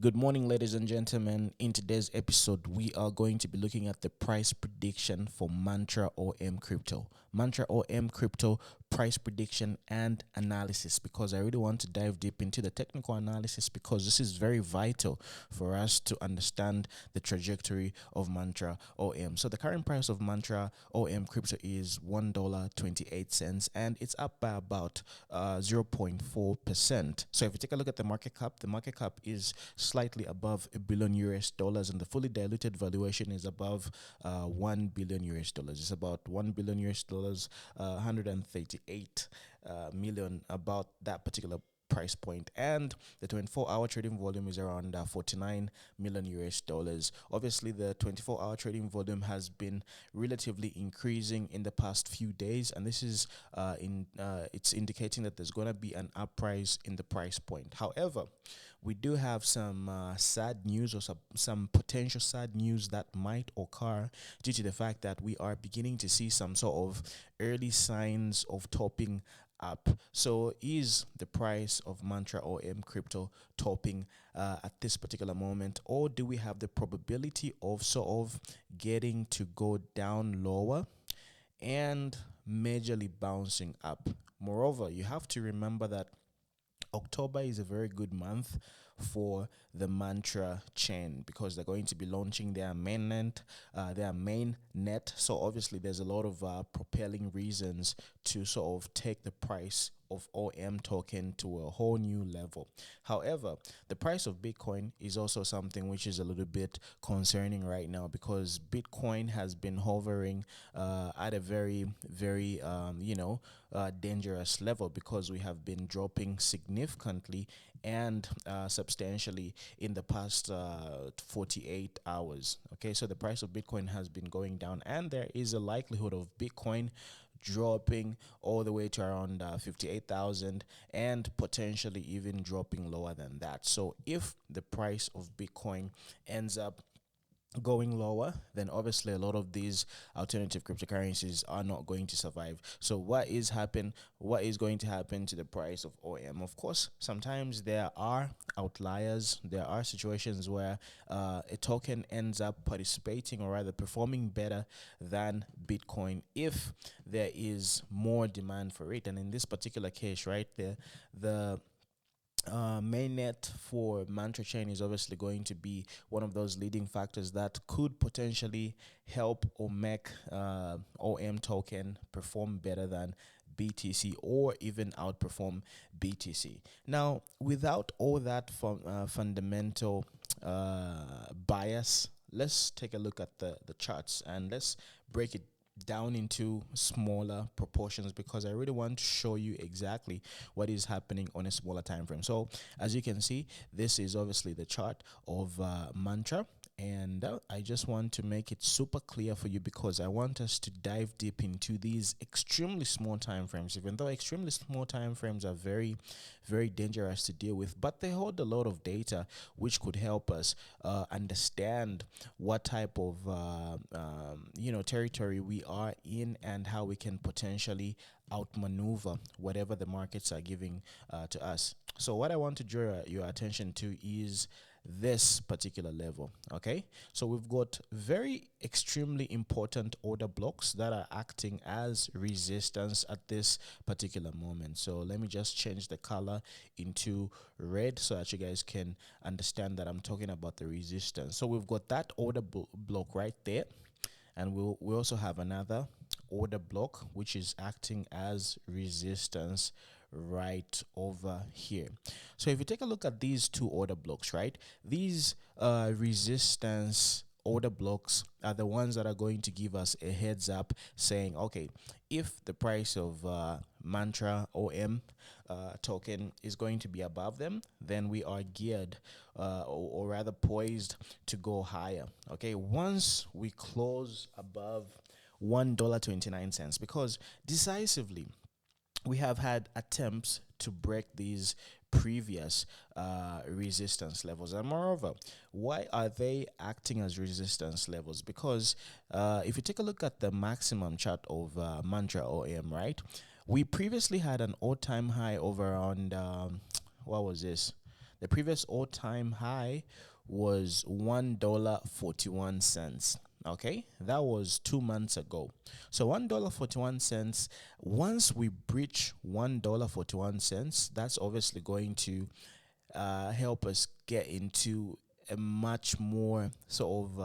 Good morning, ladies and gentlemen. In today's episode, we are going to be looking at the price prediction for Mantra OM Crypto. Mantra OM Crypto price prediction and analysis, because I really want to dive deep into the technical analysis because this is very vital for us to understand the trajectory of Mantra OM. So the current price of Mantra OM Crypto is $1.28 and it's up by about 0.4%. So if you take a look at the market cap is slightly above $1 billion and the fully diluted valuation is above $1 billion. It's about $1 billion, 138 million, about that particular price point, and the 24-hour trading volume is around 49 million US dollars. Obviously the 24-hour trading volume has been relatively increasing in the past few days, and this is it's indicating that there's going to be an uprise in the price point. However, we do have some sad news, or some potential sad news that might occur due to the fact that we are beginning to see some sort of early signs of topping up. So is the price of Mantra OM Crypto topping at this particular moment, or do we have the probability of sort of getting to go down lower and majorly bouncing up? Moreover, you have to remember that October is a very good month for the Mantra chain because they're going to be launching their mainnet, So obviously, there's a lot of propelling reasons to sort of take the price of OM token to a whole new level. However, the price of Bitcoin is also something which is a little bit concerning right now because Bitcoin has been hovering at a very, very, dangerous level because we have been dropping significantly and substantially in the past 48 hours. Okay, so the price of Bitcoin has been going down, and there is a likelihood of Bitcoin dropping all the way to around 58,000 and potentially even dropping lower than that. So if the price of Bitcoin ends up going lower, then obviously a lot of these alternative cryptocurrencies are not going to survive. So what is going to happen to the price of OM? Of course, sometimes there are outliers. There are situations where a token ends up participating, or rather performing better than Bitcoin if there is more demand for it. And in this particular case, right, the mainnet for Mantra chain is obviously going to be one of those leading factors that could potentially help or make OM token perform better than BTC, or even outperform BTC. Now, without all that fundamental bias, let's take a look at the charts and let's break it down into smaller proportions because I really want to show you exactly what is happening on a smaller time frame. So as you can see, this is obviously the chart of Mantra, and I just want to make it super clear for you because I want us to dive deep into these extremely small time frames, even though extremely small time frames are very, very dangerous to deal with, but they hold a lot of data which could help us understand what type of territory we are in and how we can potentially outmaneuver whatever the markets are giving to us. So what I want to draw your attention to is this particular level. Okay, so we've got very extremely important order blocks that are acting as resistance at this particular moment. So let me just change the color into red so that you guys can understand that I'm talking about the resistance. So we've got that order block right there, and we also have another order block which is acting as resistance right over here. So if you take a look at these two order blocks, right, these resistance order blocks are the ones that are going to give us a heads up saying, okay, if the price of Mantra OM token is going to be above them, then we are geared or rather poised to go higher. Okay, once we close above $1.29, because decisively we have had attempts to break these previous resistance levels. And moreover, why are they acting as resistance levels? Because if you take a look at the maximum chart of Mantra OM, right, we previously had an all-time high over around what was this? The previous all-time high was $1.41. Okay, that was 2 months ago. So $1.41. Once we breach $1.41, that's obviously going to help us get into a much more sort of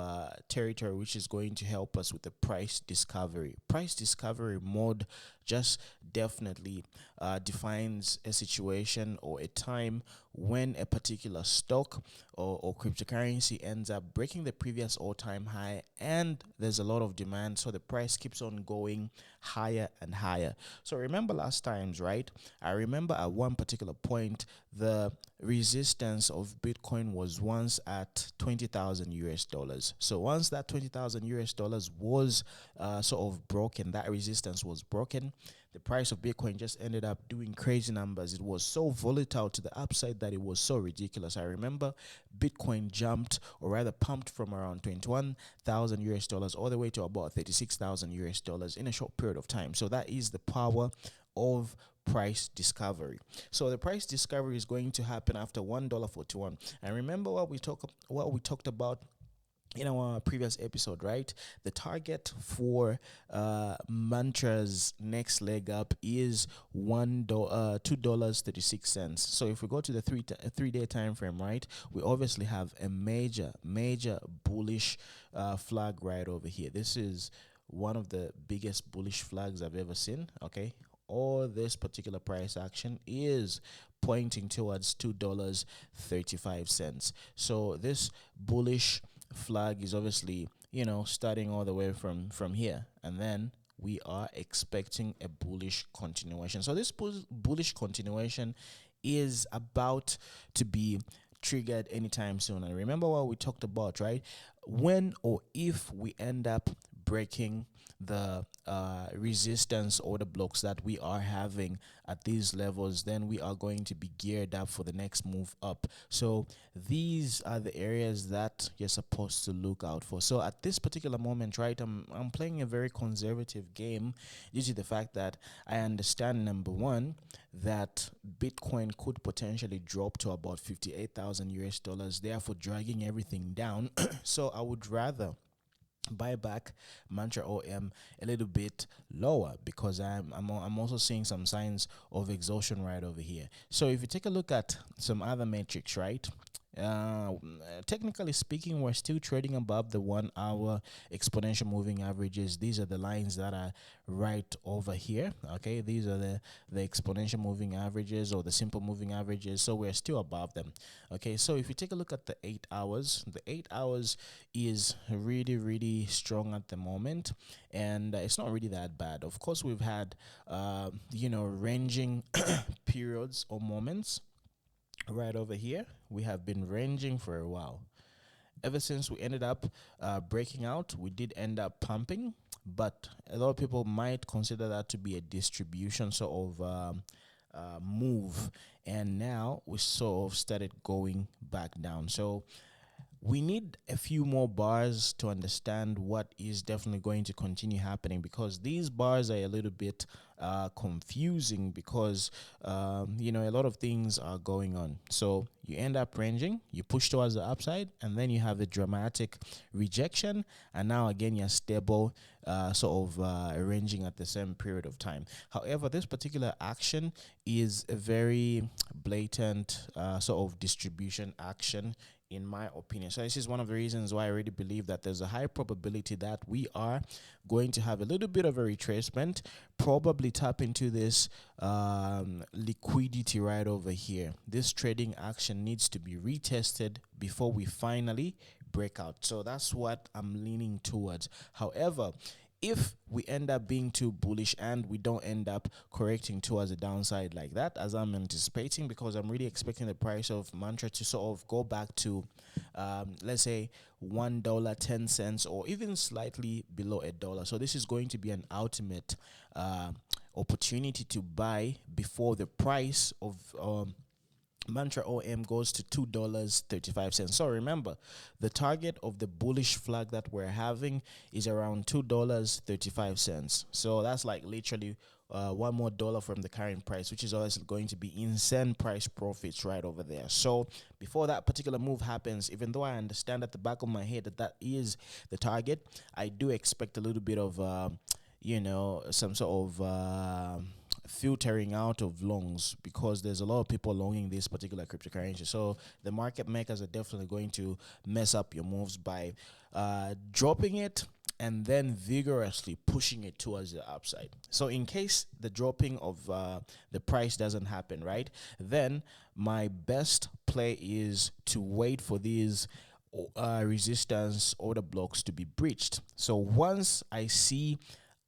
territory, which is going to help us with the price discovery. Price discovery mode just definitely defines a situation or a time when a particular stock or cryptocurrency ends up breaking the previous all-time high, and there's a lot of demand, so the price keeps on going higher and higher. So remember last times, right? I remember at one particular point the resistance of Bitcoin was once at 20,000 US dollars. So once that 20,000 US dollars was sort of broken, that resistance was broken, the price of Bitcoin just ended up doing crazy numbers. It was so volatile to the upside that it was so ridiculous. I remember Bitcoin jumped, or rather pumped, from around 21,000 US dollars all the way to about 36,000 US dollars in a short period of time. So that is the power of price discovery. So the price discovery is going to happen after $1.41. And remember what we talked about in our previous episode, right? The target for Mantra's next leg up is $2.36. So if we go to the 3 day time frame, right, we obviously have a major bullish flag right over here. This is one of the biggest bullish flags I've ever seen. Okay, all this particular price action is pointing towards $2.35. So this bullish flag is obviously, starting all the way from here, and then we are expecting a bullish continuation. So this bullish continuation is about to be triggered anytime soon. And remember what we talked about, right? When or if we end up breaking the resistance or the blocks that we are having at these levels, then we are going to be geared up for the next move up. So these are the areas that you're supposed to look out for. So at this particular moment, right, I'm playing a very conservative game due to the fact that I understand, number one, that Bitcoin could potentially drop to about 58,000 US dollars, therefore dragging everything down. So I would rather buy back Mantra OM a little bit lower, because I'm also seeing some signs of exhaustion right over here. So if you take a look at some other metrics, right, technically speaking, we're still trading above the 1 hour exponential moving averages. These are the lines that are right over here. Okay, these are the exponential moving averages, or the simple moving averages. So we're still above them. Okay, so if you take a look at the 8 hours, the 8 hours is really strong at the moment, and it's not really that bad. Of course, we've had ranging periods or moments. Right over here, we have been ranging for a while. Ever since we ended up breaking out, we did end up pumping, but a lot of people might consider that to be a distribution sort of move, and now we sort of started going back down. So we need a few more bars to understand what is definitely going to continue happening, because these bars are a little bit confusing, because a lot of things are going on. So you end up ranging, you push towards the upside, and then you have the dramatic rejection, and now again you're stable, sort of ranging at the same period of time. However, this particular action is a very blatant sort of distribution action, in my opinion. So this is one of the reasons why I really believe that there's a high probability that we are going to have a little bit of a retracement, probably tap into this liquidity right over here. This trading action needs to be retested before we finally break out. So that's what I'm leaning towards. However, if we end up being too bullish and we don't end up correcting towards the downside like that, as I'm anticipating, because I'm really expecting the price of Mantra to sort of go back to, let's say, $1.10, or even slightly below $1. So this is going to be an ultimate opportunity to buy before the price of Mantra OM goes to $2.35. So remember, the target of the bullish flag that we're having is around $2.35. So that's like literally $1 more from the current price, which is always going to be insane price profits right over there. So before that particular move happens, even though I understand at the back of my head that that is the target, I do expect a little bit of some sort of filtering out of longs, because there's a lot of people longing this particular cryptocurrency. So the market makers are definitely going to mess up your moves by dropping it and then vigorously pushing it towards the upside. So in case the dropping of the price doesn't happen, right, then my best play is to wait for these resistance order blocks to be breached. So once I see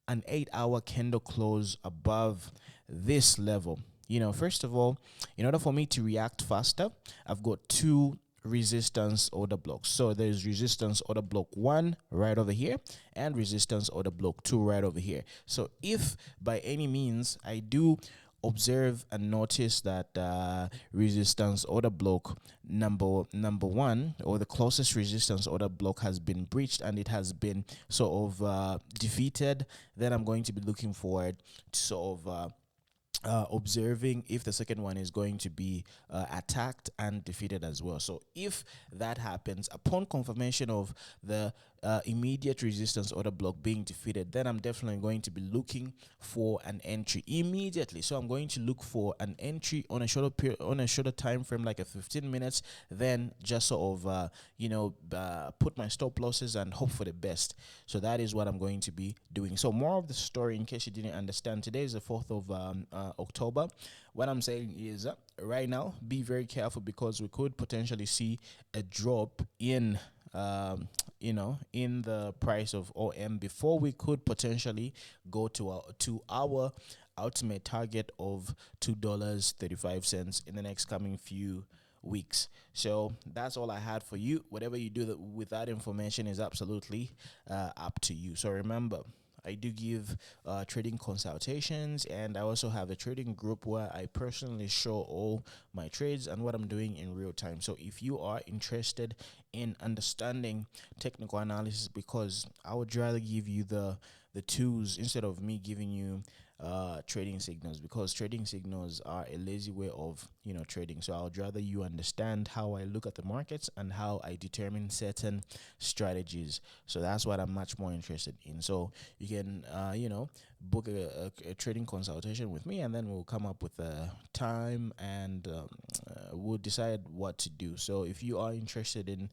an 8-hour candle close above this level, first of all, in order for me to react faster, I've got two resistance order blocks. So there's resistance order block 1 right over here and resistance order block 2 right over here. So if by any means I do observe and notice that resistance order block number 1, or the closest resistance order block, has been breached and it has been sort of defeated, then I'm going to be looking forward to sort of observing if the second one is going to be attacked and defeated as well. So if that happens upon confirmation of the immediate resistance order block being defeated, then I'm definitely going to be looking for an entry immediately. So I'm going to look for an entry on a shorter period, on a shorter time frame, like a 15 minutes, then just sort of put my stop losses and hope for the best. So that is what I'm going to be doing. So more of the story, in case you didn't understand, today is the 4th of October. What I'm saying is right now, be very careful, because we could potentially see a drop in in the price of OM before we could potentially go to our ultimate target of $2.35 in the next coming few weeks. So that's all I had for you. Whatever you do with that information is absolutely up to you. So remember, I do give trading consultations, and I also have a trading group where I personally show all my trades and what I'm doing in real time. So if you are interested in understanding technical analysis, because I would rather give you the tools instead of me giving you trading signals, because trading signals are a lazy way of trading. So I would rather you understand how I look at the markets and how I determine certain strategies. So that's what I'm much more interested in. So you can book a trading consultation with me, and then we'll come up with a time, and we'll decide what to do. So if you are interested in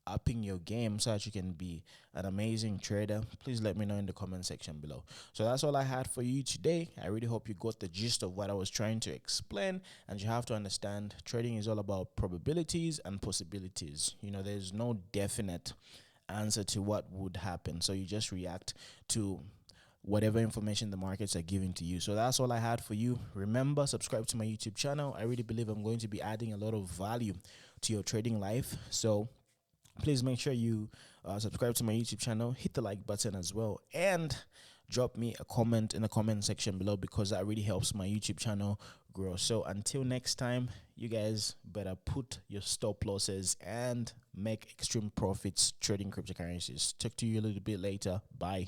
upping your game so that you can be an amazing trader, please let me know in the comment section below. So that's all I had for you today. I really hope you got the gist of what I was trying to explain, and you have to understand trading is all about probabilities and possibilities. There's no definite answer to what would happen, so you just react to whatever information the markets are giving to you. So that's all I had for you. Remember, subscribe to my YouTube channel. I really believe I'm going to be adding a lot of value to your trading life. So please make sure you subscribe to my YouTube channel, hit the like button as well, and drop me a comment in the comment section below, because that really helps my YouTube channel grow. So until next time, you guys better put your stop losses and make extreme profits trading cryptocurrencies. Talk to you a little bit later. Bye.